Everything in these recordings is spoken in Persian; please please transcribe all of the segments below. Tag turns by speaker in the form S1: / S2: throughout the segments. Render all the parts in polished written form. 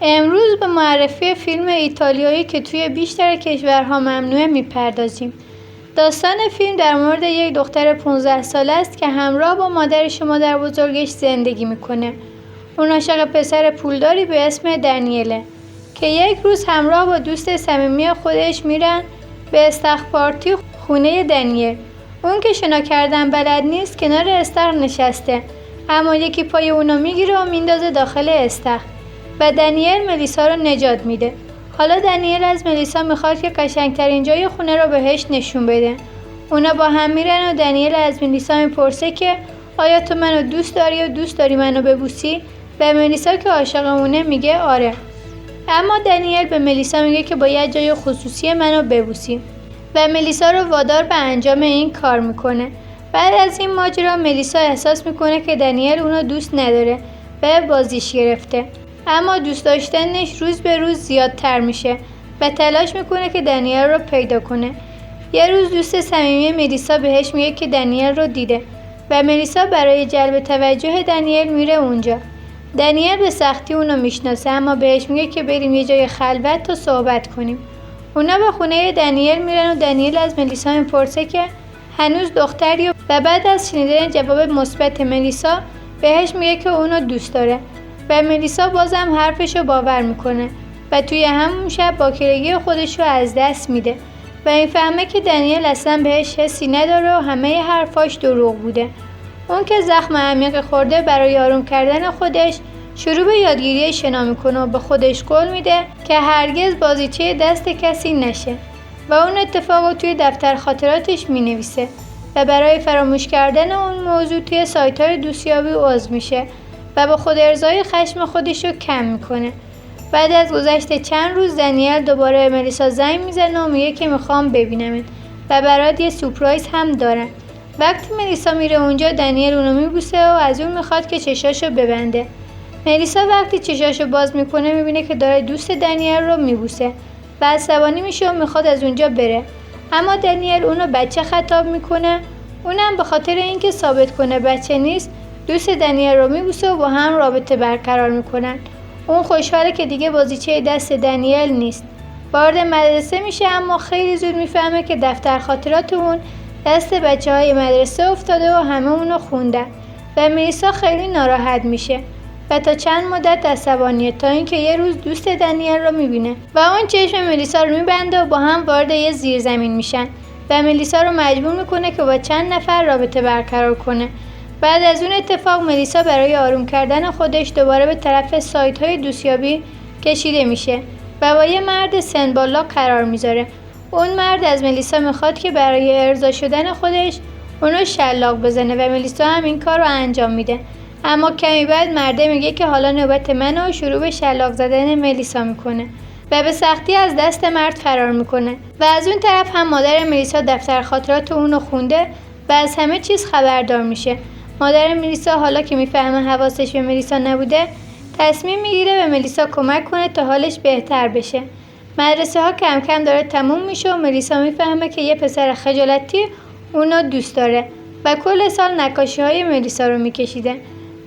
S1: امروز به معرفی فیلم ایتالیایی که توی بیشتر کشورها ممنوعه میپردازیم. داستان فیلم در مورد یک دختر 15 ساله است که همراه با مادرش و مادر بزرگش زندگی میکنه. اون عاشق پسر پولداری به اسم دنیله که یک روز همراه با دوست صمیمی خودش میرن به استخر پارتی خونه دنیل. اون که شنا کردن بلد نیست کنار استخر نشسته، اما یکی پای اونو میگیره و میندازه داخل استخر و دنیل ملیسا رو نجات میده. حالا دنیل از ملیسا میخواد که قشنگترین جای خونه رو بهش نشون بده. اونا با هم میرن و دنیل از ملیسا میپرسه که آیا تو منو دوست داری و دوست داری منو ببوسی؟ و ملیسا که عاشقمونه میگه آره. اما دنیل به ملیسا میگه که باید جای خصوصی منو ببوسی و ملیسا رو وادار به انجام این کار میکنه. بعد از این ماجرا ملیسا احساس میکنه که دنیل اونو دوست نداره و بازیش گرفته، اما دوست داشتنش روز به روز زیادتر میشه و تلاش میکنه که دنیل رو پیدا کنه. یه روز دوست صمیمی ملیسا بهش میگه که دنیل رو دیده و ملیسا برای جلب توجه دنیل میره اونجا. دنیل به سختی اونو میشناسه اما بهش میگه که بریم یه جای خلوت تا صحبت کنیم. اونا به خونه دنیل میرن و دنیل از ملیسا میپرسه که هنوز دختری و بعد از شنیدن جواب مثبت ملیسا بهش میگه که اونو دوست داره و ملیسا بازم حرفشو باور میکنه و توی همون شب باکرگی خودشو از دست میده و میفهمه که دنیل اصلا بهش حسی نداره و همه حرفاش دروغ بوده. اون که زخم عمیق خورده برای آروم کردن خودش شروع به یادگیری شنا میکنه و به خودش قول میده که هرگز بازیچه دست کسی نشه و اون اتفاقو توی دفتر خاطراتش مینویسه و برای فراموش کردن اون موضوع توی سایت‌های دوستیابی عضو میشه و با خود ارضای خشم خودش رو کم میکنه. بعد از گذشت چند روز دنیل دوباره ملیسا زنگ میزنه و میگه که میخوام ببینمت و برات یه سورپرایز هم دارم. وقتی ملیسا میره اونجا دنیل اونو میبوسه و از اون میخواد که چشاشو ببنده. ملیسا وقتی چشاشو باز میکنه میبینه که داره دوست دنیل رو میبوسه و عصبانی میشه و میخواد از اونجا بره، اما دنیل اونو بچه خطاب میکنه. اونم به خاطر اینکه ثابت کنه بچه نیست دوست دنیل رو میبوسه و با هم رابطه برقرار میکنن. اون خوشحاله که دیگه بازیچه دست دنیل نیست. وارد مدرسه میشه اما خیلی زود میفهمه که دفتر خاطرات اون دست بچه‌های مدرسه افتاده و همه اونو خوندن و ملیسا خیلی ناراحت میشه و تا چند مدت عصبانیه تا اینکه یه روز دوست دنیل رو میبینه و اون چشم ملیسا رو میبنده و با هم وارد یه زیرزمین میشن و ملیسا رو مجبور میکنه که با چند نفر رابطه برقرار کنه. بعد از اون اتفاق ملیسا برای آروم کردن خودش دوباره به طرف سایت‌های دوستیابی کشیده میشه و با یه مرد سن بالا قرار میذاره. اون مرد از ملیسا میخواد که برای ارضا شدن خودش اونو شلاق بزنه و ملیسا هم این کار رو انجام میده، اما کمی بعد مرده میگه که حالا نوبت منه و شروع به شلاق زدن ملیسا میکنه و به سختی از دست مرد فرار میکنه. و از اون طرف هم مادر ملیسا دفتر خاطرات اونو خونده و از همه چیز خبردار میشه. مادر ملیسا حالا که میفهمه حواسش به ملیسا نبوده تصمیم میگیره به ملیسا کمک کنه تا حالش بهتر بشه. مدرسه ها کم کم داره تموم میشه و ملیسا میفهمه که یه پسر خجالتی اونو دوست داره و کل سال نقاشی های ملیسا رو میکشیده.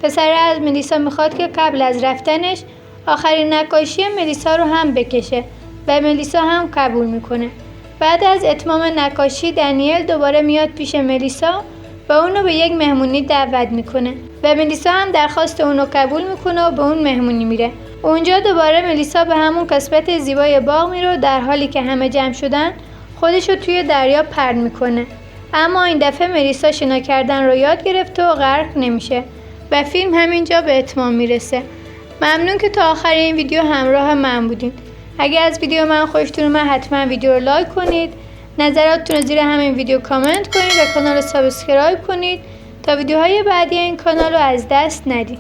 S1: پسر از ملیسا میخواد که قبل از رفتنش آخرین نقاشی ملیسا رو هم بکشه و ملیسا هم قبول میکنه. بعد از اتمام نقاشی دنیل دوباره میاد پیش ملیسا و اونو به یک مهمونی دعوت میکنه و ملیسا هم درخواست اونو قبول میکنه و به اون مهمونی میره. اونجا دوباره ملیسا به همون قسمت زیبای باغ میره و در حالی که همه جمع شدن خودشو توی دریا پرت میکنه، اما این دفعه ملیسا شنا کردن رو یاد گرفته و غرق نمیشه و فیلم همینجا به اتمام میرسه. ممنون که تا آخر این ویدیو همراه من بودین. اگه از ویدیو من خوشتون اومد حتما ویدیو رو لایک کنید، نظراتتون رو زیر همین ویدیو کامنت کنید و کانال رو سابسکرایب کنید تا ویدیوهای بعدی این کانال رو از دست ندید.